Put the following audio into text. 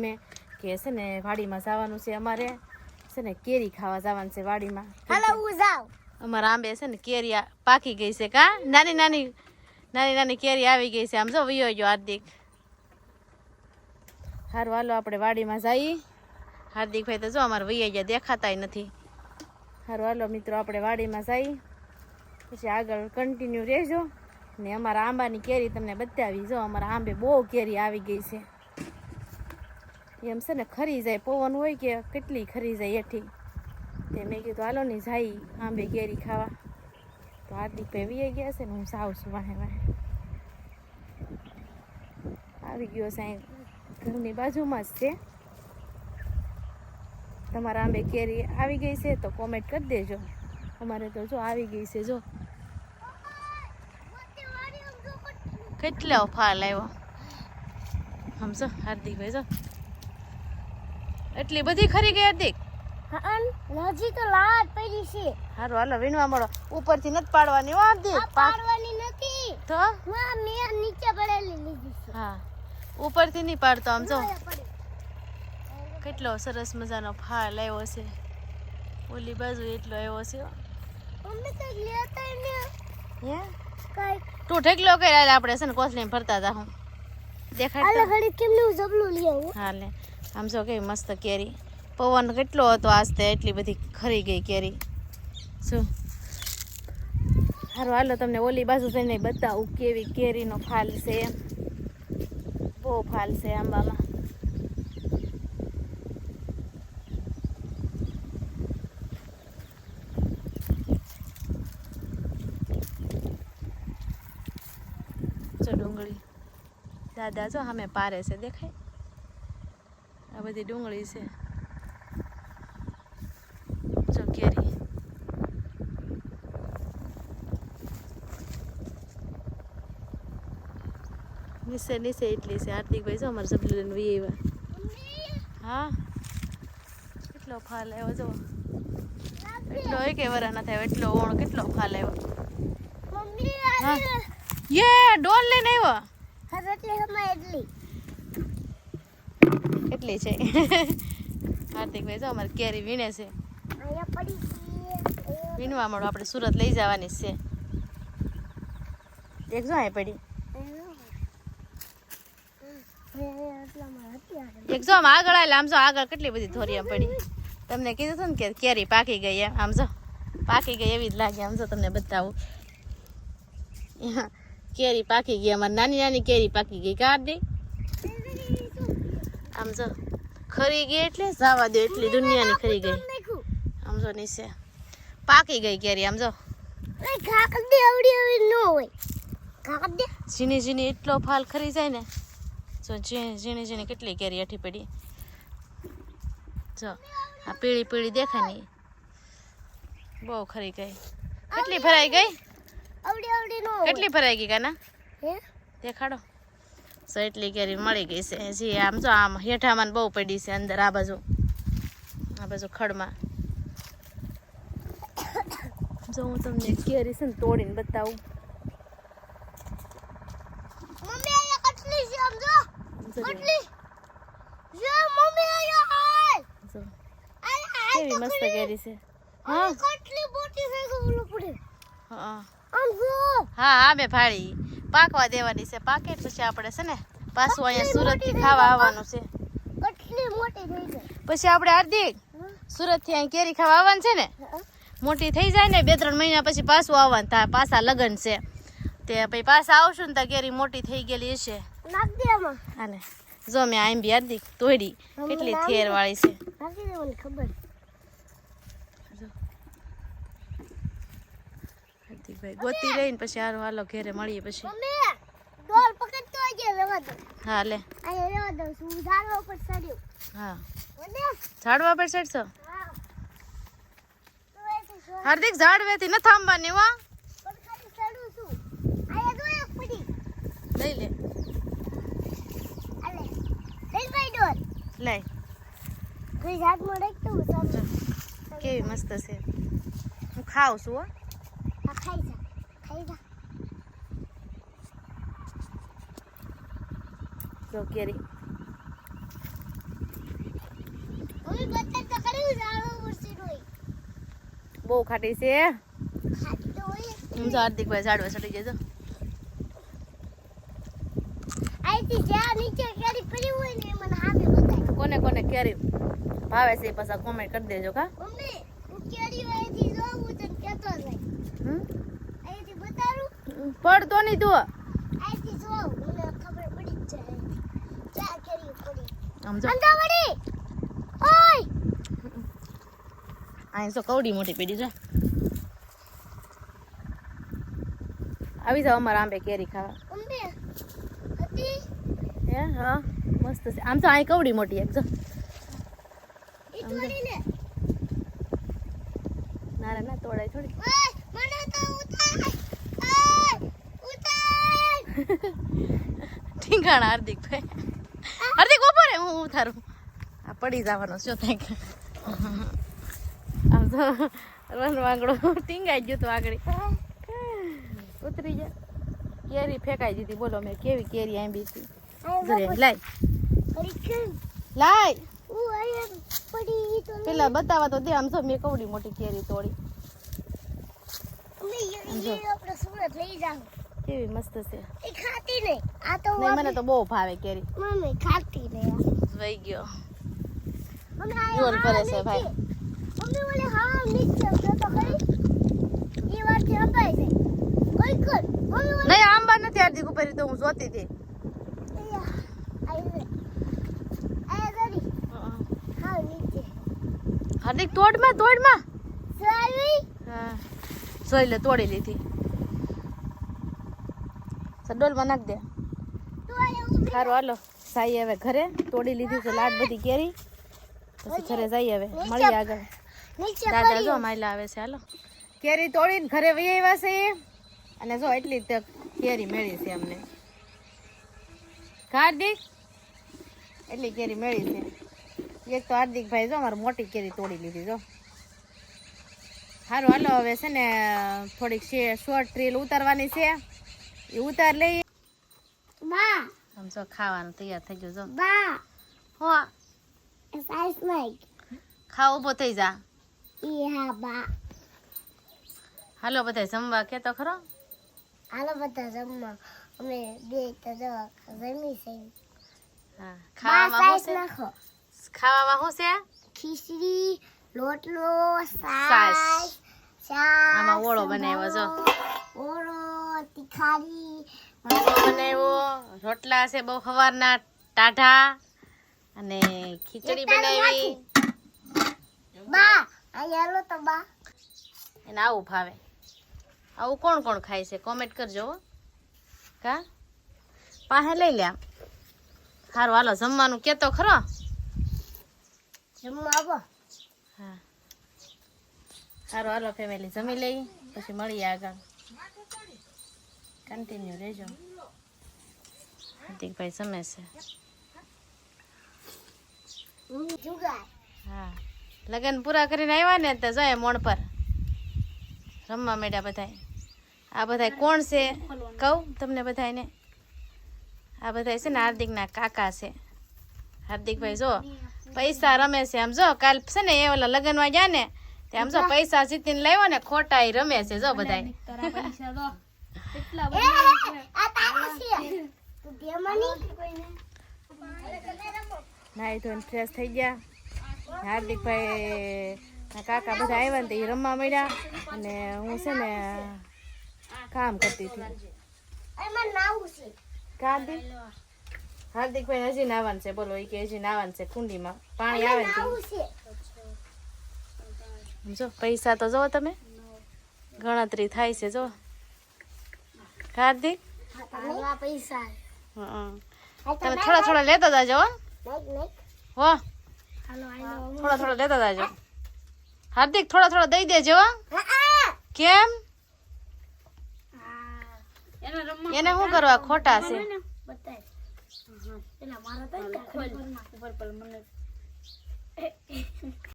મેં કે છે ને વાડીમાં જવાનું છે અમારે છે ને કેરી ખાવા જવાનું છે વાડીમાં. હાલો હું જાઉં. અમારા આંબે છે ને કેરી પાકી ગઈ છે કા નાની નાની કેરી આવી ગઈ છે. આમ જો વિયો ગયો હાર્દિક. હારું હાલો આપણે વાડીમાં જઈએ. હાર્દિકભાઈ તો જો અમારે વૈયા ગયા દેખાતાય નથી. હારું હાલો મિત્રો આપણે વાડીમાં જઈએ પછી આગળ કન્ટિન્યુ રહેજો ને અમારા આંબાની કેરી તમને બતાવી. જો અમારા આંબે બહુ કેરી આવી ગઈ છે. એમ છે ને ખરી જાય પવન હોય કે કેટલી ખરી જાય એઠી. તે મેં કીધું હાલો ને જાય આંબે કેરી ખાવા. તો હાર્દિકભાઈ વી ગયા છે ને હું સાવ છું વાહે વાહે આવી ગયો છે. ઘરની બાજુમાં જ છે. તમારા આંબે કેરી આવી ગઈ છે તો કોમેન્ટ કરી દેજો. અમારે તો જો આવી ગઈ છે. જો કેટલો ફાલ આવ્યો સમજો હાર્દિકભાઈ. જો એટલી બધી ખરી ગઈ હાર્દિક. હજી તો લાટ પડી છે. હારું હાલો વીણવા મળો. ઉપરથી નથી પાડવાની હો હાર્દિક. પાડવાની નથી તો મેં નીચે પડેલી લીધી છે. હા ઉપરથી નહીં પાડતો. આમ જો કેટલો સરસ મજાનો ફાલ આવ્યો છે. ઓલી બાજુ એટલો આવ્યો છે. મમ્મી તો લેતા ને હે કઈ તું ઠેકલો કઈ હાલ આપણે છે ને કોસલીને ફરતા જા. હું દેખાડ આલે ઘડી કેમનું જબલું લઈ આવું. હાલે આમ જો કેવી મસ્ત કેરી. પવન કેટલો હતો આજ તે એટલી બધી ખરી ગઈ કેરી. શું હારું હાલો તમને ઓલી બાજુ જઈને બતાવું કેવી કેરીનો ફાલ છે. બહુ ફાલ છે આંબામાં. જો ડુંગળી દાદા જો સામે પારે છે દેખાય. આ બધી ડુંગળી છે. જો કેરી નીચે એટલી છે. હાર્દિકભાઈ જો અમારે જબલું વી આવ્યા. હા કેટલો ફાલ આવ્યો જો. એટલો હોય કે વરા ના થાય એટલો ઓણ કેટલો ફાલ આવ્યો. મમ્મી હા યે ડોલ લઈને આવ્યો. હા એટલે હમણાં એટલી કેટલી છે. હાર્દિકભાઈ જો અમારે કેરી વીણે છે. અહીંયા પડી છે. વીણવા મળો આપણે સુરત લઈ જવાની છે. એક જો અહીં પડી. એક જો આમ આગળ આવેલા. આમ જો આગળ કેટલી બધી થોરી પડી. તમને કીધું હતું ને કે કેરી પાકી ગઈ એમ. આમ જો પાકી ગઈ એવી જ લાગે. આમ જો તમને બતાવું કેરી પાકી ગઈ. અમારી નાની નાની કેરી પાકી ગઈ કાઢી. આમ જો ખરી ગઈ એટલે જવા દો એટલી દુનિયાની ખરી ગઈ. આમ જો નીચે પાકી ગઈ કેરી. આમ જો ઝીણી ઝીણી એટલો ફાલ ખરી જાય ને. જો ઝીણી ઝીણી કેટલી કેરી અઠી પડી. જો આ પીળી પીળી દેખાય ને બહુ ખરી ગઈ. કેટલી ભરાઈ ગઈ. કેટલી ભરાઈ ગઈ કાના દેખાડો. સો એટલી કેરી મળી ગઈ છે. હજી આમ જો આમ હેઠામાં બહુ પડી છે અંદર. આ બાજુ ખડમાં જો હું તમને કેરી છે ને તોડીને બતાવું. કેવી મસ્ત કેરી છે. હા હા મેં ફાળી પાકવા દેવાની છે. પાકે પછી આપણે છે ને પાછું અહીંયા સુરત થી ખાવા આવવાનું છે. પછી આપણે હાર્દિક સુરત થી અહીં કેરી ખાવા આવવાનું છે ને. મોટી થઈ જાય ને 2-3 મહિના પછી પાછું આવવાનું થાય. પાછા લગન છે તે પછી પાછા આવશું ને ત્યાં કેરી મોટી થઈ ગયેલી હશે. હાલે જો મેં આમ બી હાર્દિક તોડી કેટલી થેર વાળી છે. હાર્દિકભાઈ ગોતી લઈને પછી હારું હાલો ઘેરે મળીએ પછી. હા લે હા ઝાડવા પર ચડશો. હાર્દિક ઝાડવેથી ન થાંભવાની હો. લઈ લે લઈ કેવી મસ્ત છે. હું ખાઉં છું હો. જો કેરી બહુ ખાટી છે. ખાટી તો હોય જ. હું તો હાર્દિકભાઈ ઝાડવે ચડી જજો. અહીંથી જ્યાં નીચે કેરી પડી હોય ને એ મને હામે બતાય. કોને કોને કેરી ભાવે છે પાછા કોમેન્ટ કરી દેજો કા. મમ્મી હું કેરી અહીંથી જોઉં તો કેતો જાય. અહીંથી બતાડું. પડતો નહીં તું. અહીંથી જોઉં મને ખબર પડી જ જાય. ક્યાં કેરી પડી. આમ જો અંદર પડી. ઓય અહીં તો કવડી મોટી પડી જો. આવી જાવ અમારા આંબે કેરી ખાવા. મમ્મી હતી હે હા મસ્ત છે. આમ તો અહીં કવડી મોટી એક જો. ઈ તોડીને. ના રે ના તોડાય થોડી. ઓય મને તો ઉતાર. ઓય ઉતાર. ઠીંગાણા હાર્દિકભાઈ. હાર્દિક ઉભો રે હું ઉતારું. આ પડી જવાનો શું થાય. આમ તો રનવાંગડો ટીંગાઈ ગયો તો આગળ ઉતરી જા. કેરી ફેંકાઈ દીધી. બોલો મેં કેવી કેરી આંબી હતી. લાય લાય પડી તો પેલા બતાવા તો દે. આમ તો મેં કવડી મોટી કેરી તોડી. મમ્મી આપણે સુરત લઈ જાવ. કેવી મસ્ત છે. એ ખાતી નહીં. આ તો નહીં મને તો બહુ ભાવે કેરી. મમ્મી ખાતી નહીં. વહી ગયો. મમ્મી આ જોર કરે છે ભાઈ. મમ્મી બોલે હા નીચે તો ખરી. એ વાત થી અપાય છે. કોઈ કર. મમ્મી બોલે નહીં આંબા નથી હાર્દિક ઉપર તો હું જોતી હતી. હા નીચે હાર્દિક તોડમાં તોડમાં. સાવી હા જોઈ લે તોડી લીધી. ડોલમાં નાખ દે. તો આયા સારું હાલો સાઈ હવે ઘરે તોડી લીધી છે લાડ બધી કેરી. પછી ઘરે જઈએ હવે મળીએ આગળ. નીચે દાદા જો માયલા આવે છે. હાલો કેરી તોડીને ઘરે વહી આવ્યા છે. અને જો એટલી તક કેરી મેળી છે અમને. હાર્દિક એટલી કેરી મેળી છે. એક તો હાર્દિકભાઈ જો અમારે મોટી કેરી તોડી લીધી જો. સારું હાલો હવે છે ને થોડીક શોર્ટ રીલ ઉતારવાની છે. એ ઉતાર લઈએ. બા આમ જો ખાવાનું તૈયાર થઈ ગયું જો. બા હો સાઈસ લાઈક ખાવ ઊભો થઈ જા. ઈ હા બા હાલો બધા જમવા કે તો ખરો. હાલો બધા જમવા અમે બે તો જવા જમી છે. હા બા ખાવામાં સાઈસ શું છે? નાખો. ખાવામાં શું છે? ખીચડી લોટલો સાસ. સાસ શાક આમાં ઓળો બનાવ્યો જો. ઓળો તીખારી ઓળો બનાવ્યો. રોટલા છે બહુ સવારના ટાઢા. અને ખીચડી બનાવી. બા અહીંયા હાલો તો બા એને આવું ભાવે. આવું કોણ કોણ ખાય છે કોમેન્ટ કરજો હો. કા પાસે લઈ લે. સારું હાલો જમવાનું કેતો ખરો. જમવા આવો. હા સારું હાલો ફેમિલી જમી લઈ પછી મળીએ આગળ. કન્ટિન્યુ રહેજો. હાર્દિકભાઈ જમે છે. જુગાર હા લગન પૂરા કરીને આવ્યા ને તો જાય મોણ પર રમવા માંડ્યા બધાય. આ બધાય કોણ છે કહું તમને બધાયને. આ બધાય છે ને હાર્દિકના કાકા છે. હાર્દિકભાઈ જો પૈસા રમે છે. આમ જો કાલ છે ને એ ઓલા લગનમાં ગયા ને તે આમ જો પૈસા જીતીને લાવ્યો ને ખોટા ઈ રમે છે જો બધાય. આ તારો છે તું દે મને નાઈ ધોઈને ફ્રેશ થઈ ગયા. હાર્દિકભાઈ ના કાકા બધા આવ્યા ને તો એ રમવા મળ્યા. અને હું છે ને કામ કરતી હતી. એમાં નાવું છે. હાર્દિક હાર્દિકભાઈ હજી નાવાનું છે. બોલો એ કે હજી નાવાનું છે. કુંડીમાં પાણી આવે ને નાવું છે. જો પૈસા તો જો તમે ગણતરી થાય છે જો. હાર્દિક આ પૈસા હં. તમે થોડા થોડા લેતા જાજો હો. નાઈક હો હાલો આનો થોડા થોડા લેતા જાજો. હાર્દિક થોડા થોડા દઈ દેજો હો. હા કેમ એને શું કરવા ખોટા છે. બતાય એલા મારા તો ખોલ ઉપર પર મને